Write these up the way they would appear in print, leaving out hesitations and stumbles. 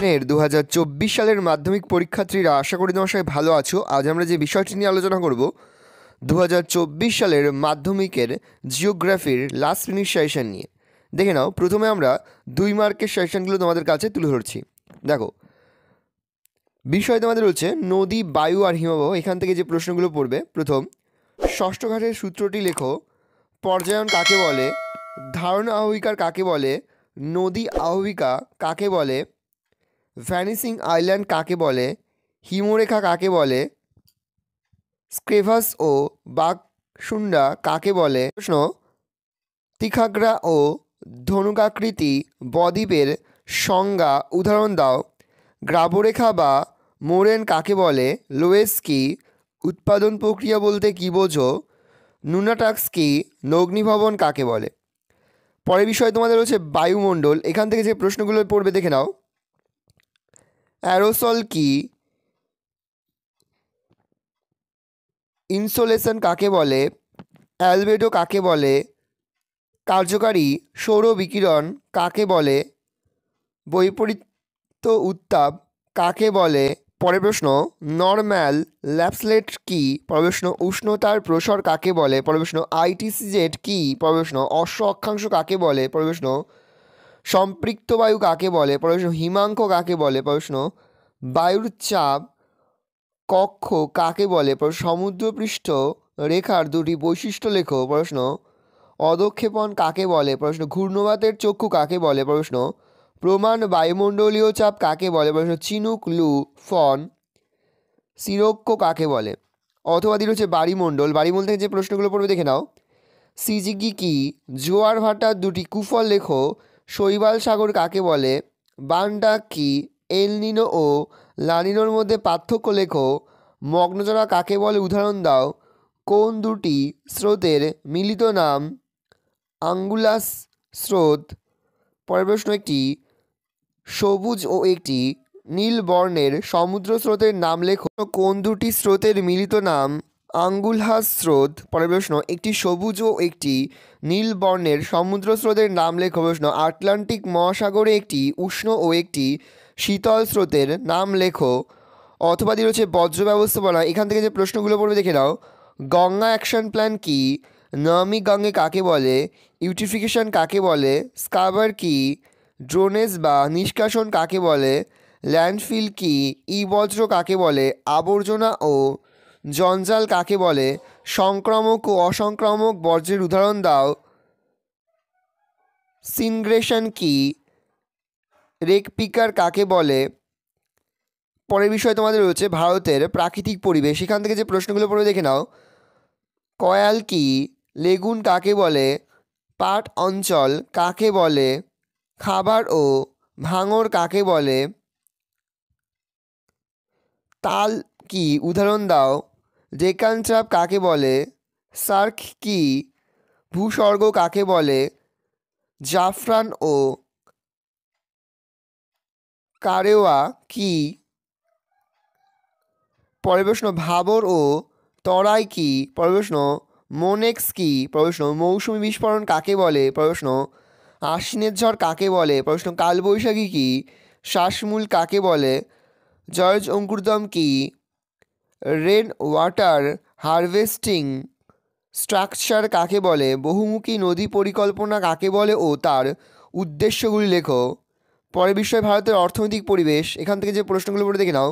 মানের 2024 সালের মাধ্যমিক পরীক্ষার্থীরা, আশা করি তোমার সবাই ভালো আছো। আজ আমরা যে বিষয়টি নিয়ে আলোচনা করব 2024 সালের মাধ্যমিকের জিওগ্রাফির লাস্ট মিনিট সাজেশন নিয়ে। দেখে নাও, প্রথমে আমরা 2 মার্কের সাজেশনগুলো তোমাদের কাছে তুলে ধরছি। দেখো, বিষয় তোমাদের হচ্ছে নদী, বায়ু আর হিমবাহ। এখান থেকে যে প্রশ্নগুলো পড়বে, প্রথম, ষষ্ঠ ঘাটের সূত্রটি লেখো। পর্যায়ন কাকে বলে? ধারণ আহবিকার কাকে বলে? নদী আহবিকা কাকে বলে? ভ্যানিসিং আইল্যান্ড কাকে বলে? হিমরেখা কাকে বলে? স্ক্রেভাস ও বাকশুন্ডা কাকে বলে? প্রশ্ন, তিখাগ্রা ও ধনুকাকৃতি বদ্বীপের সংজ্ঞা উদাহরণ দাও। গ্রাবরেখা বা মোরেন কাকে বলে? লোয়েস কি? উৎপাদন প্রক্রিয়া বলতে কী বোঝো? নুনাটাক্স কি? নগ্নিভবন কাকে বলে? পরের বিষয় তোমাদের হচ্ছে বায়ুমণ্ডল। এখান থেকে যে প্রশ্নগুলো পড়বে দেখে নাও। অ্যারোসল কি? ইনসোলেশন কাকে বলে? অ্যালবেডো কাকে বলে? কার্যকারী সৌর বিকিরণ কাকে বলে? বৈপরীত্য উত্তাপ কাকে বলে? পরের প্রশ্ন, নরম্যাল ল্যাপসলেট কি? পরের প্রশ্ন, উষ্ণতার প্রসর কাকে বলে? পরের প্রশ্ন, আইটিসিজেড কি? পরের প্রশ্ন, অশ্ব অক্ষাংশ কাকে বলে? পরের প্রশ্ন, সম্পৃক্ত বায়ু কাকে বলে? পরের প্রশ্ন, হিমাঙ্ক কাকে বলে? পরের প্রশ্ন, বায়ুর চাপ কক্ষ কাকে বলে? সমুদ্রপৃষ্ঠ রেখার দুটি বৈশিষ্ট্য লেখো। প্রশ্ন, অধক্ষেপণ কাকে বলে? প্রশ্ন, ঘূর্ণবাতের চক্ষু কাকে বলে? প্রশ্ন, প্রমাণ বায়ুমণ্ডলীয় চাপ কাকে বলে? প্রশ্ন, চিনুক লু ফন সিরোক্ষ কাকে বলে? অথবা দিল হচ্ছে বাড়িমণ্ডল। বাড়িমণ্ডল থেকে যে প্রশ্নগুলো পড়বে দেখে নাও। সিজিগি কি? জোয়ার ভাটার দুটি কুফল লেখো। শৈবাল সাগর কাকে বলে? বানডা কি? এলনিনো ও লানিনোর মধ্যে পার্থক্য লেখো। মগ্নজরা কাকে বলে? উদাহরণ দাও। কোন দুটি স্রোতের মিলিত নাম আঙ্গুলাস স্রোত? পরের প্রশ্ন, একটি সবুজ ও একটি নীল বর্ণের সমুদ্র স্রোতের নাম লেখো। কোন দুটি স্রোতের মিলিত নাম আঙ্গুলহাস স্রোত? পরের প্রশ্ন, একটি সবুজ ও একটি নীল বর্ণের সমুদ্র স্রোতের নাম লেখো। প্রশ্ন, আটলান্টিক মহাসাগরে একটি উষ্ণ ও একটি শীতল স্রোতের নাম লেখো। অথবা দিয়ে হচ্ছে বজ্র ব্যবস্থাপনা। এখান থেকে যে প্রশ্নগুলো পড়বে দেখে নাও। গঙ্গা অ্যাকশন প্ল্যান কি? নমি গঙ্গে কাকে বলে? ইউটিফিকেশন কাকে বলে? স্কাবার কি? ড্রোনেজ বা নিষ্কাশন কাকে বলে? ল্যান্ডফিল কি? ই বজ্র কাকে বলে? আবর্জনা ও জঞ্জাল কাকে বলে? সংক্রামক ও অসংক্রামক বর্জ্যের উদাহরণ দাও। সিনগ্রেশন কি? রেকপিকার কাকে বলে? পরের বিষয় তোমাদের রয়েছে ভারতের প্রাকৃতিক পরিবেশ। এখান থেকে যে প্রশ্নগুলো পড়বে দেখে নাও। কয়াল কি? লেগুন কাকে বলে? পাট অঞ্চল কাকে বলে? খাবার ও ভাঙর কাকে বলে? তাল কি? উদাহরণ দাও। ডেকান চাপ কাকে বলে? সার্ক কি? ভূস্বর্গ কাকে বলে? জাফরান ও কারেওয়া কি? পরের প্রশ্ন, ভাবর ও তরাই কি? পরের প্রশ্ন, মোনেক্স কি? পরের প্রশ্ন, মৌসুমী বিস্ফোরণ কাকে বলে? পরের প্রশ্ন, আশ্বিনের ঝড় কাকে বলে? পরের প্রশ্ন, কালবৈশাখী কি? শ্বাসমূল কাকে বলে? জর্জ অঙ্কুরদম কি? রেন ওয়াটার হারভেস্টিং স্ট্রাকচার কাকে বলে? বহুমুখী নদী পরিকল্পনা কাকে বলে ও তার উদ্দেশ্যগুলি লেখো। পরের বিষয় ভারতের অর্থনৈতিক পরিবেশ। এখান থেকে যে প্রশ্নগুলো পড়ে দেখে নাও।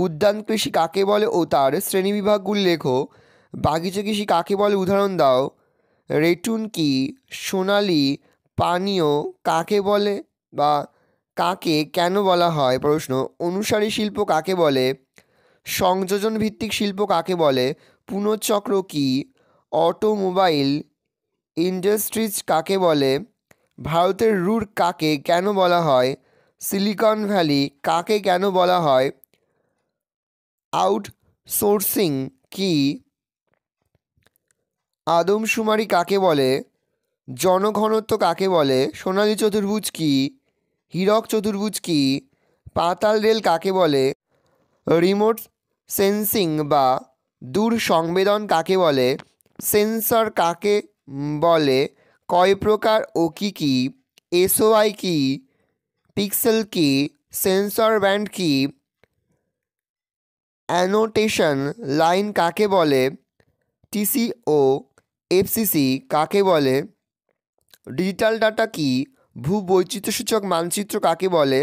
উদ্যান কৃষি কাকে বলে ও তার শ্রেণীবিভাগগুলি লেখো। বাগিচা কৃষি কাকে বলে? উদাহরণ দাও। রেটুন কি? সোনালি পানীয় কাকে বলে বা কাকে কেন বলা হয়? প্রশ্ন, অনুসারী শিল্প কাকে বলে? সংযোজন ভিত্তিক শিল্প কাকে বলে? পুনঃচক্র কি? অটোমোবাইল ইন্ডাস্ট্রিজ কাকে বলে? ভারতের রুর কাকে কেন বলা হয়? সিলিকন ভ্যালি কাকে কেন বলা হয়? আউটসোর্সিং কি? আদমশুমারি কাকে বলে? জনঘনত্ব কাকে বলে? সোনালী চতুর্ভুজ কি? হীরক চতুর্ভুজ কি? পাতাল রেল কাকে বলে? রিমোট সেন্সিং বা দূর সংবেদন কাকে বলে? সেন্সর কাকে বলে? কয় প্রকার ও কী কী? এসওআই কি? পিক্সেল কি? সেন্সর ব্যান্ড কি? অ্যানোটেশন লাইন কাকে বলে? টিসিও এফসিসি কাকে বলে? ডিজিটাল ডাটা কি? ভূবৈচিত্র্যসূচক মানচিত্র কাকে বলে?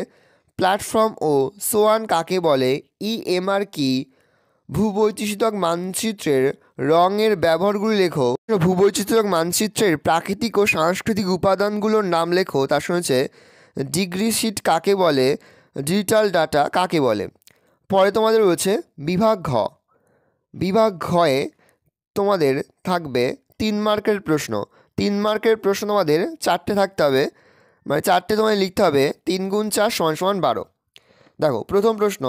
প্ল্যাটফর্ম ও সোয়ান কাকে বলে? ইএমআর কি? ভূবৈচিত্র্যসূচক মানচিত্রের রঙের ব্যবহারগুলি লেখো। ভূবৈচিত্র্যসূচক মানচিত্রের প্রাকৃতিক ও সাংস্কৃতিক উপাদানগুলোর নাম লেখো। তার সঙ্গে হচ্ছে ডিগ্রি শিট কাকে বলে? ডিজিটাল ডাটা কাকে বলে? পরে তোমাদের রয়েছে বিভাগ ঘ। বিভাগ ঘয়ে তোমাদের থাকবে 3 মার্কের প্রশ্ন। 3 মার্কের প্রশ্ন তোমাদের 4টে থাকতে হবে, মানে 4টে তোমাদের লিখতে হবে। 3 গুণ 4 সমান সমান 12। দেখো প্রথম প্রশ্ন,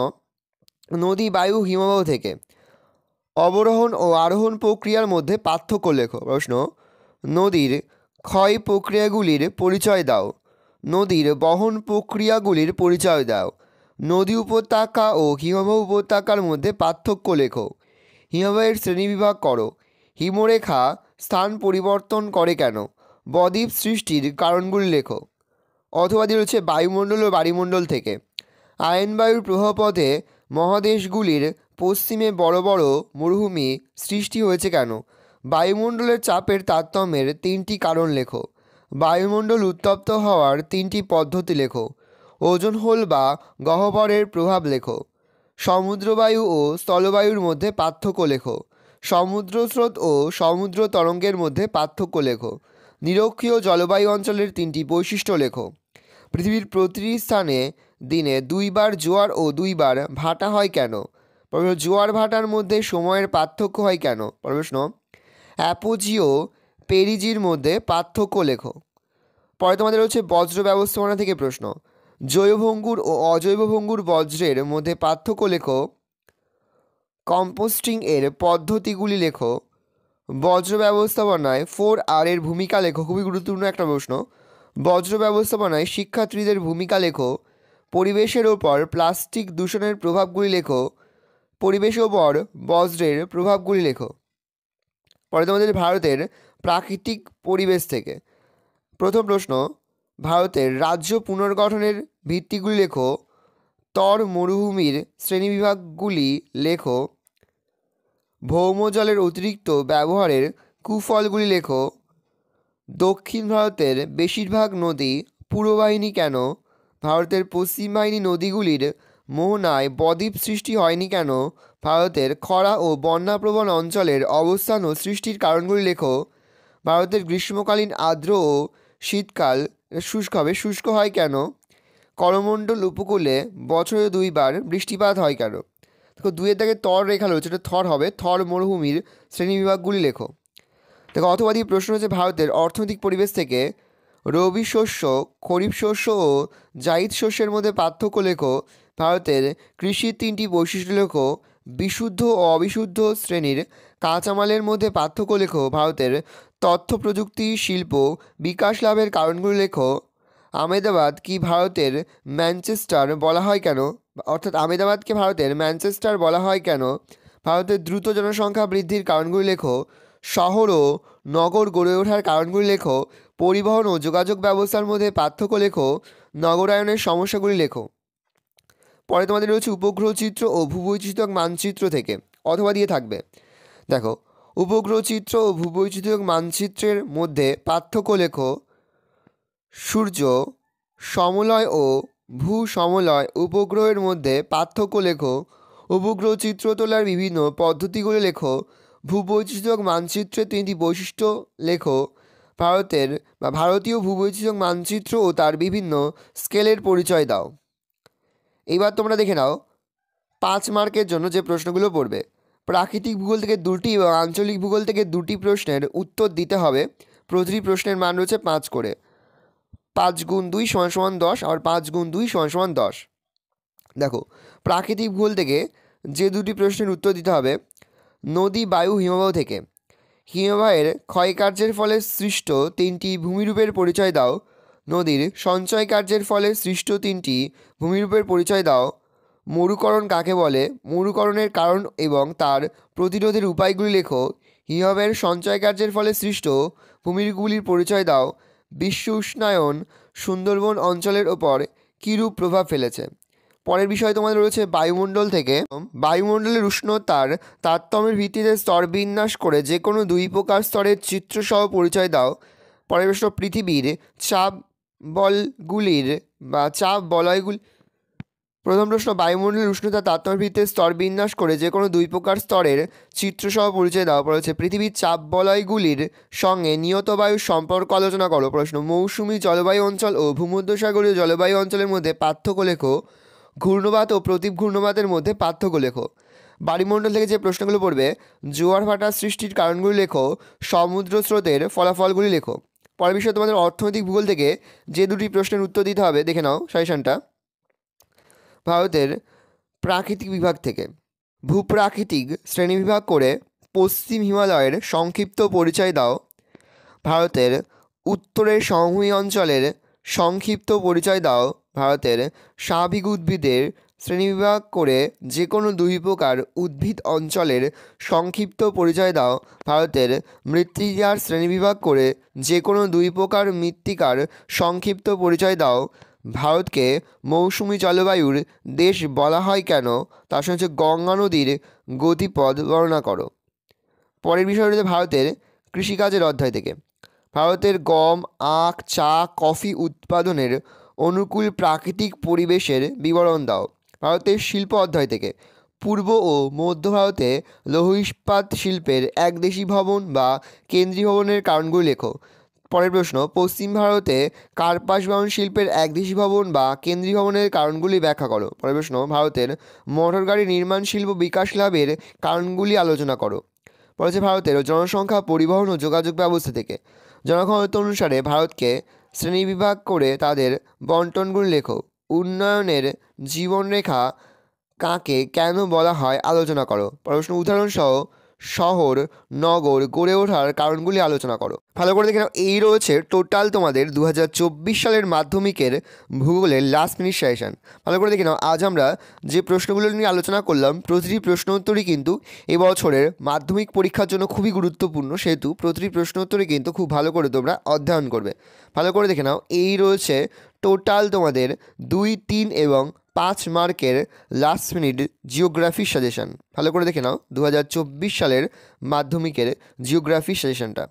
নদী বায়ু হিমবাহ থেকে অবরোহণ ও আরোহণ প্রক্রিয়ার মধ্যে পার্থক্য লেখো। প্রশ্ন, নদীর ক্ষয় প্রক্রিয়াগুলির পরিচয় দাও। নদীর বহন প্রক্রিয়াগুলির পরিচয় দাও। নদী উপত্যকা ও হিমবাহ উপত্যকার মধ্যে পার্থক্য লেখো। হিমবাহের শ্রেণীবিভাগ করো। হিমরেখা স্থান পরিবর্তন করে কেন? বদ্বীপ সৃষ্টির কারণগুলি লেখো। অথবা দিয়ে রয়েছে বায়ুমণ্ডল ও বায়ুমণ্ডল থেকে আয়ন বায়ুর প্রভাবপথে মহাদেশগুলির পশ্চিমে বড় বড় মরুভূমি সৃষ্টি হয়েছে কেন? বায়ুমণ্ডলের চাপের তারতম্যের 3টি কারণ লেখো। বায়ুমণ্ডল উত্তপ্ত হওয়ার 3টি পদ্ধতি লেখো। ওজোন হোল বা গহ্বরের প্রভাব লেখো। সমুদ্রবায়ু ও স্থলবায়ুর মধ্যে পার্থক্য লেখো। সমুদ্র স্রোত ও সমুদ্র তরঙ্গের মধ্যে পার্থক্য লেখো। নিরক্ষীয় জলবায়ু অঞ্চলের 3টি বৈশিষ্ট্য লেখো। পৃথিবীর প্রতিটি স্থানে দিনে 2 বার জোয়ার ও 2 বার ভাটা হয় কেন? জোয়ার ভাটার মধ্যে সময়ের পার্থক্য হয় কেন? প্রশ্ন, অ্যাপোজিও পেরিজির মধ্যে পার্থক্য লেখো। পরে তোমাদের হচ্ছে বজ্র ব্যবস্থাপনা থেকে প্রশ্ন, জৈবভঙ্গুর ও অজৈবভঙ্গুর বজ্রের মধ্যে পার্থক্য লেখো। কম্পোস্টিং এর পদ্ধতিগুলি লেখো। বজ্র ব্যবস্থাপনায় 4R এর ভূমিকা লেখো। খুবই গুরুত্বপূর্ণ একটা প্রশ্ন। বজ্র ব্যবস্থাপনায় শিক্ষার্থীদের ভূমিকা লেখো। পরিবেশের ওপর প্লাস্টিক দূষণের প্রভাবগুলি লেখো। পরিবেশের ওপর বজ্রের প্রভাবগুলি লেখো। পরে তোমাদের ভারতের প্রাকৃতিক পরিবেশ থেকে প্রথম প্রশ্ন, ভারতের রাজ্য পুনর্গঠনের ভিত্তিগুলি লেখো। তর মরুভূমির শ্রেণীবিভাগগুলি লেখো। ভৌমজলের অতিরিক্ত ব্যবহারের কুফলগুলি লেখো। দক্ষিণ ভারতের বেশিরভাগ নদী পূর্ববাহিনী কেন? ভারতের পশ্চিম বাহিনী নদীগুলির মোহনায় বদ্বীপ সৃষ্টি হয়নি কেন? ভারতের খরা ও বন্যাপ্রবণ অঞ্চলের অবস্থান ও সৃষ্টির কারণগুলি লেখো। ভারতের গ্রীষ্মকালীন আর্দ্র ও শীতকাল শুষ্ক হয় কেন? করমণ্ডল উপকূলে বছরে 2 বার বৃষ্টিপাত হয় কেন? দেখো 2-এর দাগে তর রেখা রয়েছে, এটা থর হবে। থর মরুভূমির শ্রেণীবিভাগগুলি লেখো। দেখো অথবা দিয়ে প্রশ্ন হচ্ছে ভারতের অর্থনৈতিক পরিবেশ থেকে রবি শস্য, খরিফ শস্য ও জায়িদ শস্যের মধ্যে পার্থক্য লেখো। ভারতের কৃষির 3টি বৈশিষ্ট্য লেখো। বিশুদ্ধ ও অবিশুদ্ধ শ্রেণীর কাঁচামালের মধ্যে পার্থক্য লেখো। ভারতের তথ্য প্রযুক্তি শিল্প বিকাশ লাভের কারণগুলি লেখো। আহমেদাবাদ কি ভারতের ম্যানচেস্টার বলা হয় কেন? অর্থাৎ আহমেদাবাদকে ভারতের ম্যানচেস্টার বলা হয় কেন? ভারতের দ্রুত জনসংখ্যা বৃদ্ধির কারণগুলি লেখো। শহর ও নগর গড়ে ওঠার কারণগুলি লেখো। পরিবহন ও যোগাযোগ ব্যবস্থার মধ্যে পার্থক্য লেখো। নগরায়নের সমস্যাগুলি লেখো। পরে তোমাদের রয়েছে উপগ্রহ চিত্র ও ভূবৈচিত্র্যক মানচিত্র থেকে অথবা দিয়ে থাকবে। দেখো উপগ্রহ চিত্র ও ভূবৈচিত্র্যক মানচিত্রের মধ্যে পার্থক্য লেখো। সূর্য সমলয় ও ভূসমলয় উপগ্রহের মধ্যে পার্থক্য লেখো। উপগ্রহ চিত্র তোলার বিভিন্ন পদ্ধতিগুলি লেখো। ভূবৈচিত্র্যক মানচিত্রের 3টি বৈশিষ্ট্য লেখো। ভারতীয় ভূবৈচিত্র্যক মানচিত্র ও তার বিভিন্ন স্কেলের পরিচয় দাও। এইবার তোমরা দেখে নাও 5 মার্কের জন্য যে প্রশ্নগুলো পড়বে। প্রাকৃতিক ভূগোল থেকে 2টি এবং আঞ্চলিক ভূগোল থেকে 2টি প্রশ্নের উত্তর দিতে হবে। প্রতিটি প্রশ্নের মান রয়েছে 5 করে। 5 গুণ 2 সমান সমান 10, আর 5 গুণ 2 সমান সমান 10। দেখো প্রাকৃতিক ভূগোল থেকে যে 2টি প্রশ্নের উত্তর দিতে হবে, নদী বায়ু হিমবাহ থেকে হিমবাহের ক্ষয়কার্যের ফলে সৃষ্ট 3টি ভূমিরূপের পরিচয় দাও। নদীর সঞ্চয় কার্যের ফলে সৃষ্ট 3টি ভূমিরূপের পরিচয় দাও। মরুকরণ কাকে বলে? মরুকরণের কারণ এবং তার প্রতিরোধের উপায়গুলি লেখো। হিমবাহের সঞ্চয় কার্যের ফলে সৃষ্ট ভূমিরূপগুলির পরিচয় দাও। বিশ্ব উষ্ণায়ন সুন্দরবন অঞ্চলের ওপর কীরূপ প্রভাব ফেলেছে? পরের বিষয় তোমাদের রয়েছে বায়ুমণ্ডল থেকে। বায়ুমণ্ডলের উষ্ণতার তারতম্যের ভিত্তিতে স্তর বিন্যাস করে যে কোনো দুই প্রকার স্তরের চিত্রসহ পরিচয় দাও। পরের প্রশ্ন, পৃথিবীর চাপ বলগুলির বা চাপ বলয়গুলি। প্রথম প্রশ্ন, বায়ুমণ্ডলের উষ্ণতা তারতম্যের ভিত্তিতে স্তর বিন্যাস করে যে কোনো দুই প্রকার স্তরের চিত্রসহ পরিচয় দেওয়া। পড়েছে পৃথিবীর চাপ বলয়গুলির সঙ্গে নিয়ত বায়ুর সম্পর্ক আলোচনা করো। প্রশ্ন, মৌসুমী জলবায়ু অঞ্চল ও ভূমধ্যসাগরীয় জলবায়ু অঞ্চলের মধ্যে পার্থক্য লেখো। ঘূর্ণবাত ও প্রতীপ ঘূর্ণবাতের মধ্যে পার্থক্য লেখো। বায়ুমণ্ডল থেকে যে প্রশ্নগুলো পড়বে, জোয়ার ভাটা সৃষ্টির কারণগুলি লেখো, সমুদ্র স্রোতের ফলাফলগুলি লেখো। পরের বিষয়ে তোমাদের অর্থনৈতিক ভূগোল থেকে যে দুটি প্রশ্নের উত্তর দিতে হবে দেখে নাও সাজেশনটা। ভারতের প্রাকৃতিক বিভাগ থেকে ভূপ্রাকৃতিক শ্রেণীবিভাগ করে পশ্চিম হিমালয়ের সংক্ষিপ্ত পরিচয় দাও। ভারতের উত্তরের সমভূমি অঞ্চলের সংক্ষিপ্ত পরিচয় দাও। ভারতের স্বাভাবিক উদ্ভিদের শ্রেণীবিভাগ করে যে কোনো দুই প্রকার উদ্ভিদ অঞ্চলের সংক্ষিপ্ত পরিচয় দাও। ভারতের মৃত্তিকার শ্রেণীবিভাগ করে যে কোনো দুই প্রকার মৃত্তিকার সংক্ষিপ্ত পরিচয় দাও। ভারতকে মৌসুমী জলবায়ুর দেশ বলা হয় কেন, তার সঙ্গে হচ্ছে গঙ্গা নদীর গতিপথ বর্ণনা করো। পরের বিষয় রয়েছে ভারতের কৃষিকাজের অধ্যায় থেকে। ভারতের গম, আখ, চা, কফি উৎপাদনের অনুকূল প্রাকৃতিক পরিবেশের বিবরণ দাও। ভারতের শিল্প অধ্যায় থেকে পূর্ব ও মধ্য ভারতে লৌহ ইস্পাত শিল্পের একদেশী ভবন বা কেন্দ্রীয় ভবনের কারণগুলি লেখো। পরের প্রশ্ন, পশ্চিম ভারতে কার্পাস বহন শিল্পের একদেশী ভবন বা কেন্দ্রীয় ভবনের কারণগুলি ব্যাখ্যা করো। পরের প্রশ্ন, ভারতের মোটর গাড়ি নির্মাণ শিল্প বিকাশ লাভের কারণগুলি আলোচনা করো। বলেছে ভারতের জনসংখ্যা, পরিবহন ও যোগাযোগ ব্যবস্থা থেকে জনঘনত্ব অনুসারে ভারতকে শ্রেণীবিভাগ করে তাদের বন্টনগুলি লেখো। উন্নয়নের জীবনরেখা কাকে কেন বলা হয় আলোচনা করো। প্রশ্ন, উদাহরণসহ শহর নগর গড়ে ওঠার কারণগুলি আলোচনা করো। ভালো করে দেখে নাও, এই রয়েছে টোটাল তোমাদের 2024 সালের মাধ্যমিকের ভূগোলের লাস্ট মিনিট সাজেশন। ভালো করে দেখে নাও, আজ আমরা যে প্রশ্নগুলো নিয়ে আলোচনা করলাম প্রতিটি প্রশ্ন উত্তরই কিন্তু এবছরের মাধ্যমিক পরীক্ষার জন্য খুবই গুরুত্বপূর্ণ, সেহেতু প্রতিটি প্রশ্ন উত্তরই কিন্তু খুব ভালো করে তোমরা অধ্যয়ন করবে। ভালো করে দেখে নাও, এই রয়েছে টোটাল তোমাদের 2, 3 এবং 5 মার্কের লাস্ট মিনিট জিওগ্রাফি সাজেশন। ভালো করে দেখে নাও 2024 সালের মাধ্যমিকের জিওগ্রাফি সাজেশনটা।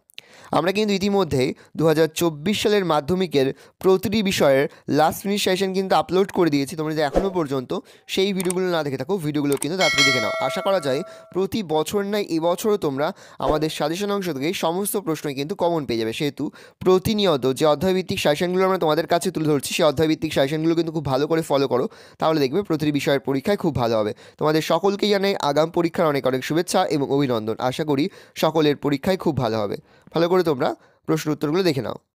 আমরা কিন্তু ইতিমধ্যেই 2024 সালের মাধ্যমিকের প্রতিটি বিষয়ের লাস্ট মিনিট সাজেশন কিন্তু আপলোড করে দিয়েছি। তোমরা যদি এখনও পর্যন্ত সেই ভিডিওগুলো না দেখে থাকো, ভিডিওগুলো কিন্তু তাড়াতাড়ি দেখে নাও। আশা করা যায় প্রতি বছর নয় এবছরও তোমরা আমাদের সাজেশন অংশ থেকে সমস্ত প্রশ্নই কিন্তু কমন পেয়ে যাবে। সেহেতু প্রতিনিয়ত যে অধ্যায়ভিত্তিক সাজেশনগুলো আমরা তোমাদের কাছে তুলে ধরছি, সেই অধ্যায়ভিত্তিক সাজেশনগুলো কিন্তু খুব ভালো করে ফলো করো, তাহলে দেখবে প্রতিটি বিষয়ের পরীক্ষায় খুব ভালো হবে। তোমাদের সকলকে জানাই আগাম পরীক্ষার অনেক অনেক শুভেচ্ছা এবং অভিনন্দন। আশা করি সকলের পরীক্ষায় খুব ভালো হবে। ভালো করে তোমরা প্রশ্ন উত্তরগুলো দেখে নাও।